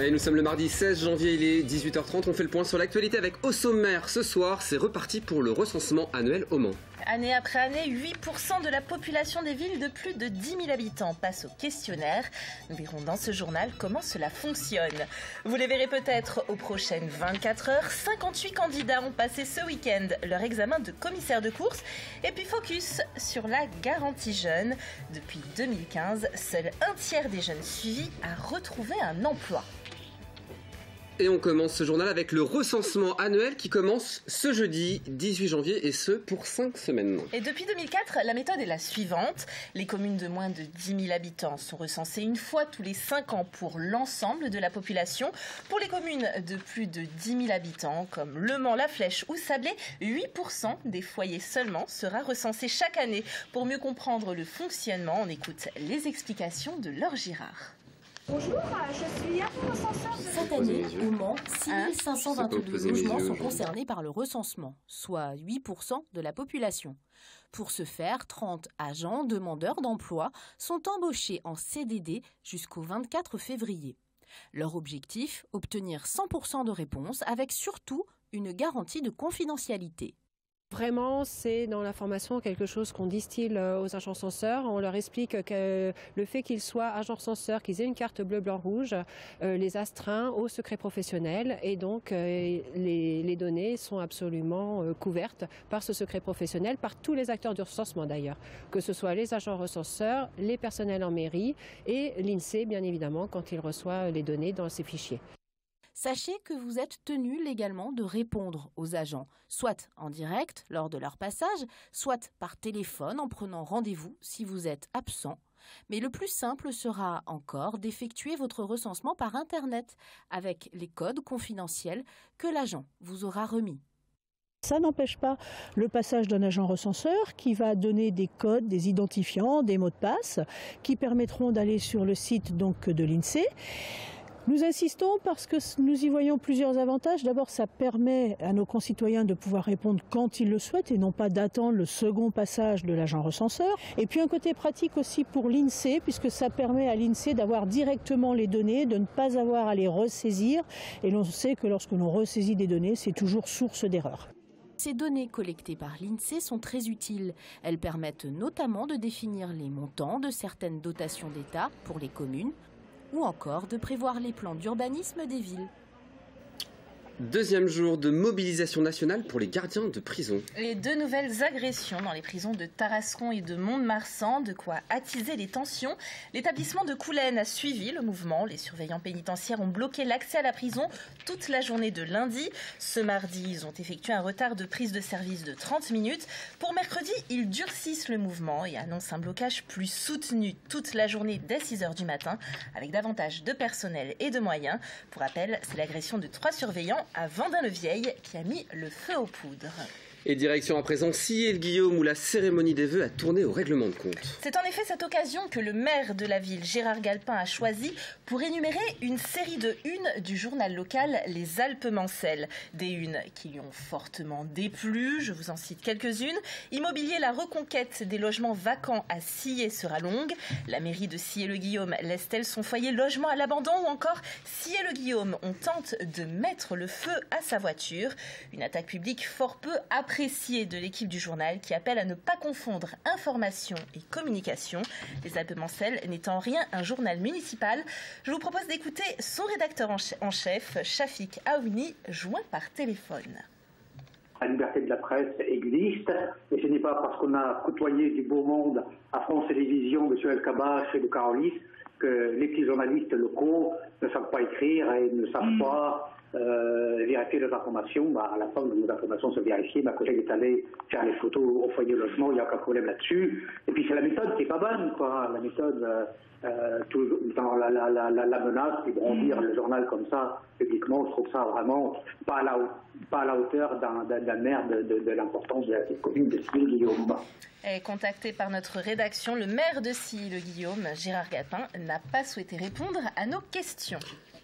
Et nous sommes le mardi 16 janvier, il est 18h30. On fait le point sur l'actualité avec au sommaire. Ce soir, c'est reparti pour le recensement annuel au Mans. Année après année, 8% de la population des villes de plus de 10 000 habitants passe au questionnaire. Nous verrons dans ce journal comment cela fonctionne. Vous les verrez peut-être aux prochaines 24 heures. 58 candidats ont passé ce week-end leur examen de commissaire de course. Et puis focus sur la garantie jeune. Depuis 2015, seul un tiers des jeunes suivis a retrouvé un emploi. Et on commence ce journal avec le recensement annuel qui commence ce jeudi 18 janvier et ce pour 5 semaines. Et depuis 2004, la méthode est la suivante. Les communes de moins de 10 000 habitants sont recensées une fois tous les 5 ans pour l'ensemble de la population. Pour les communes de plus de 10 000 habitants comme Le Mans, La Flèche ou Sablé, 8% des foyers seulement sera recensé chaque année. Pour mieux comprendre le fonctionnement, on écoute les explications de Laure Girard. Bonjour, je suis agent recenseur. Cette année, au Mans, 6 522 logements sont concernés par le recensement, soit 8% de la population. Pour ce faire, 30 agents demandeurs d'emploi sont embauchés en CDD jusqu'au 24 février. Leur objectif, obtenir 100% de réponses avec surtout une garantie de confidentialité. Vraiment, c'est dans la formation quelque chose qu'on distille aux agents censeurs. On leur explique que le fait qu'ils soient agents censeurs, qu'ils aient une carte bleu, blanc, rouge, les astreint au secret professionnel. Et donc, les données sont absolument couvertes par ce secret professionnel, par tous les acteurs du recensement d'ailleurs. Que ce soit les agents recenseurs, les personnels en mairie et l'INSEE, bien évidemment, quand il reçoit les données dans ses fichiers. Sachez que vous êtes tenu légalement de répondre aux agents, soit en direct lors de leur passage, soit par téléphone en prenant rendez-vous si vous êtes absent. Mais le plus simple sera encore d'effectuer votre recensement par Internet avec les codes confidentiels que l'agent vous aura remis. Ça n'empêche pas le passage d'un agent recenseur qui va donner des codes, des identifiants, des mots de passe qui permettront d'aller sur le site donc, de l'INSEE. Nous insistons parce que nous y voyons plusieurs avantages. D'abord, ça permet à nos concitoyens de pouvoir répondre quand ils le souhaitent et non pas d'attendre le second passage de l'agent recenseur. Et puis un côté pratique aussi pour l'INSEE, puisque ça permet à l'INSEE d'avoir directement les données, de ne pas avoir à les ressaisir. Et l'on sait que lorsque l'on ressaisit des données, c'est toujours source d'erreur. Ces données collectées par l'INSEE sont très utiles. Elles permettent notamment de définir les montants de certaines dotations d'État pour les communes, ou encore de prévoir les plans d'urbanisme des villes. Deuxième jour de mobilisation nationale pour les gardiens de prison. Les 2 nouvelles agressions dans les prisons de Tarascon et de Mont-de-Marsan, de quoi attiser les tensions. L'établissement de Coulennes a suivi le mouvement. Les surveillants pénitentiaires ont bloqué l'accès à la prison toute la journée de lundi. Ce mardi, ils ont effectué un retard de prise de service de 30 minutes. Pour mercredi, ils durcissent le mouvement et annoncent un blocage plus soutenu toute la journée dès 6 h du matin, avec davantage de personnel et de moyens. Pour rappel, c'est l'agression de 3 surveillants à Vendin-le-Vieil qui a mis le feu aux poudres. Et direction à présent Sillé-le-Guillaume où la cérémonie des vœux a tourné au règlement de compte. C'est en effet cette occasion que le maire de la ville, Gérard Galpin, a choisi pour énumérer une série de unes du journal local Les Alpes-Mancelles. Des unes qui lui ont fortement déplu, je vous en cite quelques-unes. Immobilier, la reconquête des logements vacants à Sillé sera longue. La mairie de Sillé-le-Guillaume laisse-t-elle son foyer logement à l'abandon ou encore Sillé-le-Guillaume, on tente de mettre le feu à sa voiture. Une attaque publique fort peu apprécié de l'équipe du journal qui appelle à ne pas confondre information et communication. Les Alpes-Mancelles n'étant rien un journal municipal. Je vous propose d'écouter son rédacteur en chef, Shafik Aouni, joint par téléphone. La liberté de la presse existe et ce n'est pas parce qu'on a côtoyé du beau monde à France Télévisions, M. El Kabbach et de Carolis, que les petits journalistes locaux ne savent pas écrire et ne savent pas vérifier les informations. À la fin, les informations sont vérifiées. Ma collègue est allée faire les photos au foyer logement, il n'y a aucun problème là-dessus. Et puis c'est la méthode qui n'est pas bonne, quoi. La méthode, dans la menace, et brandir le journal comme ça, publiquement, je trouve ça vraiment pas à la hauteur d'un maire de l'importance de la petite commune de Sillé-le-Guillaume. Contacté par notre rédaction, le maire de Sillé-le-Guillaume, Gérard Galpin, n'a pas souhaité répondre à nos questions.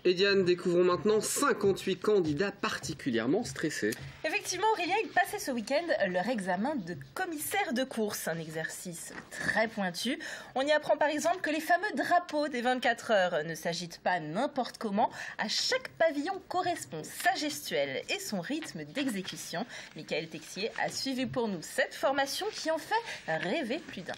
Et Diane, découvrons maintenant 58 candidats particulièrement stressés. Effectivement, effectivement, Aurélien, ils passaient ce week-end leur examen de commissaire de course, un exercice très pointu. On y apprend par exemple que les fameux drapeaux des 24 heures ne s'agitent pas n'importe comment. À chaque pavillon correspond sa gestuelle et son rythme d'exécution. Michael Texier a suivi pour nous cette formation qui en fait rêver plus d'un.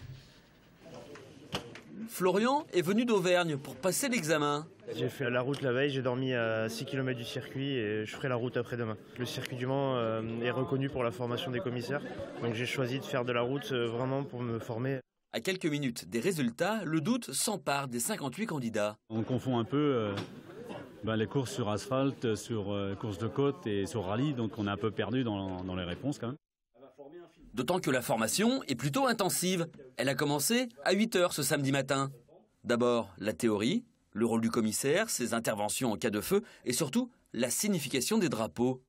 Florian est venu d'Auvergne pour passer l'examen. J'ai fait la route la veille, j'ai dormi à 6 km du circuit et je ferai la route après-demain. Le circuit du Mans est reconnu pour la formation des commissaires, donc j'ai choisi de faire de la route vraiment pour me former. À quelques minutes des résultats, le doute s'empare des 58 candidats. On confond un peu les courses sur asphalte, sur courses de côte et sur rallye, donc on est un peu perdu dans les réponses quand même. D'autant que la formation est plutôt intensive. Elle a commencé à 8 h ce samedi matin. D'abord, la théorie, le rôle du commissaire, ses interventions en cas de feu et surtout la signification des drapeaux.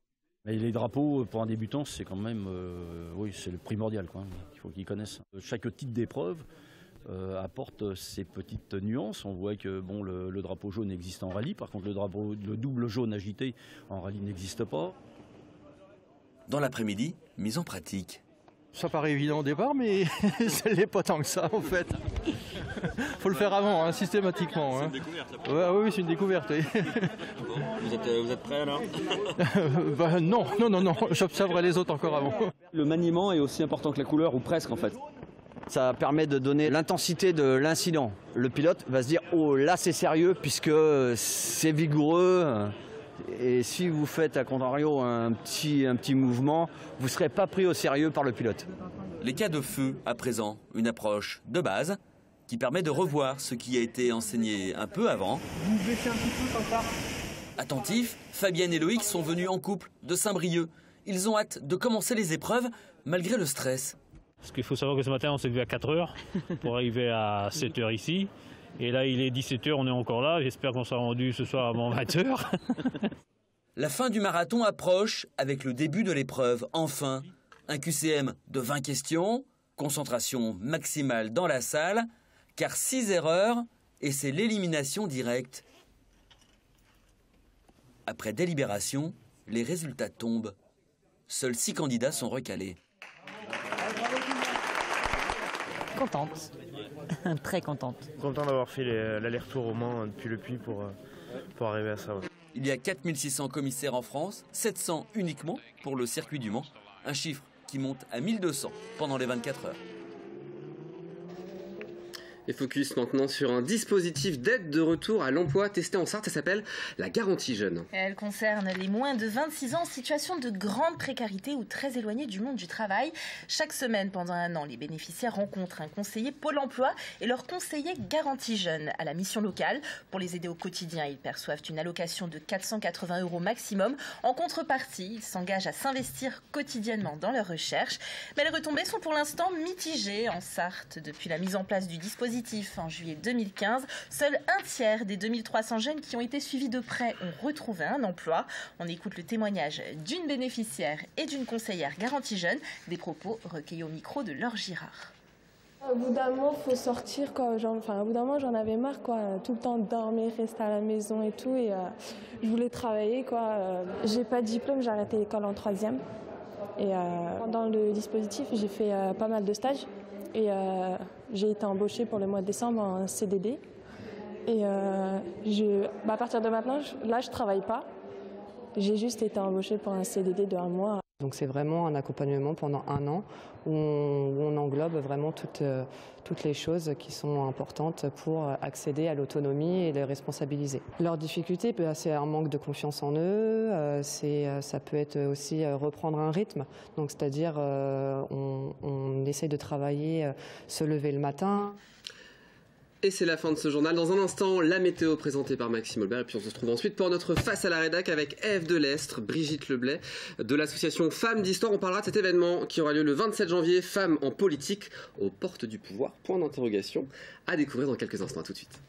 Et les drapeaux, pour un débutant, c'est quand même c'est le primordial, quoi. Il faut qu'ils connaissent. Chaque type d'épreuve apporte ses petites nuances. On voit que le drapeau jaune existe en rallye, par contre le double jaune agité en rallye n'existe pas. Dans l'après-midi, mise en pratique. Ça paraît évident au départ, mais ça l'est pas tant que ça en fait. Faut le faire avant, systématiquement. C'est une découverte. Oui, c'est une découverte. Oui. Bon, vous êtes prêts alors? Non, j'observerai les autres encore avant. Le maniement est aussi important que la couleur, ou presque en fait. Ça permet de donner l'intensité de l'incident. Le pilote va se dire « Oh, là c'est sérieux puisque c'est vigoureux ». Et si vous faites à contrario un petit mouvement, vous ne serez pas pris au sérieux par le pilote. Les cas de feu, à présent, une approche de base qui permet de revoir ce qui a été enseigné un peu avant. Vous baissez un petit peu comme ça. Attentifs, Fabienne et Loïc sont venus en couple de Saint-Brieuc. Ils ont hâte de commencer les épreuves malgré le stress. Parce qu'il faut savoir que ce matin, on s'est levé à 4 h pour arriver à 7 h ici. Et là, il est 17 h, on est encore là. J'espère qu'on sera rendu ce soir avant 20 h. La fin du marathon approche avec le début de l'épreuve. Enfin, un QCM de 20 questions, concentration maximale dans la salle, car 6 erreurs et c'est l'élimination directe. Après délibération, les résultats tombent. Seuls 6 candidats sont recalés. Contente. Très contente. Content d'avoir fait l'aller-retour au Mans depuis le Puy pour arriver à ça. Ouais. Il y a 4600 commissaires en France, 700 uniquement pour le circuit du Mans. Un chiffre qui monte à 1200 pendant les 24 heures. Et focus maintenant sur un dispositif d'aide de retour à l'emploi testé en Sarthe, ça s'appelle la garantie jeune. Elle concerne les moins de 26 ans en situation de grande précarité ou très éloignés du monde du travail. Chaque semaine, pendant un an, les bénéficiaires rencontrent un conseiller Pôle emploi et leur conseiller garantie jeune à la mission locale. Pour les aider au quotidien, ils perçoivent une allocation de 480 € maximum. En contrepartie, ils s'engagent à s'investir quotidiennement dans leurs recherches. Mais les retombées sont pour l'instant mitigées en Sarthe. Depuis la mise en place du dispositif en juillet 2015, seul un tiers des 2300 jeunes qui ont été suivis de près ont retrouvé un emploi. On écoute le témoignage d'une bénéficiaire et d'une conseillère garantie jeune, des propos recueillis au micro de Laure Girard. Au bout d'un moment, il faut sortir, quoi. Au bout d'un moment, j'en avais marre, quoi. Tout le temps dormir, rester à la maison et tout. Et je voulais travailler, quoi. J'ai pas de diplôme, j'ai arrêté l'école en 3e. Et dans le dispositif, j'ai fait pas mal de stages. Et j'ai été embauchée pour le mois de décembre en CDD. Et à partir de maintenant, là, je ne travaille pas. J'ai juste été embauchée pour un CDD de 1 mois. Donc c'est vraiment un accompagnement pendant 1 an où on englobe vraiment toutes les choses qui sont importantes pour accéder à l'autonomie et les responsabiliser. Leur difficulté, c'est un manque de confiance en eux, ça peut être aussi reprendre un rythme, donc c'est-à-dire on essaye de travailler, se lever le matin. Et c'est la fin de ce journal. Dans un instant, la météo présentée par Maxime Aubert. Et puis on se retrouve ensuite pour notre Face à la Rédac avec Ève Delestre, Brigitte Leblay de l'association Femmes d'Histoire. On parlera de cet événement qui aura lieu le 27 janvier, Femmes en politique aux portes du pouvoir. Point d'interrogation à découvrir dans quelques instants. À tout de suite.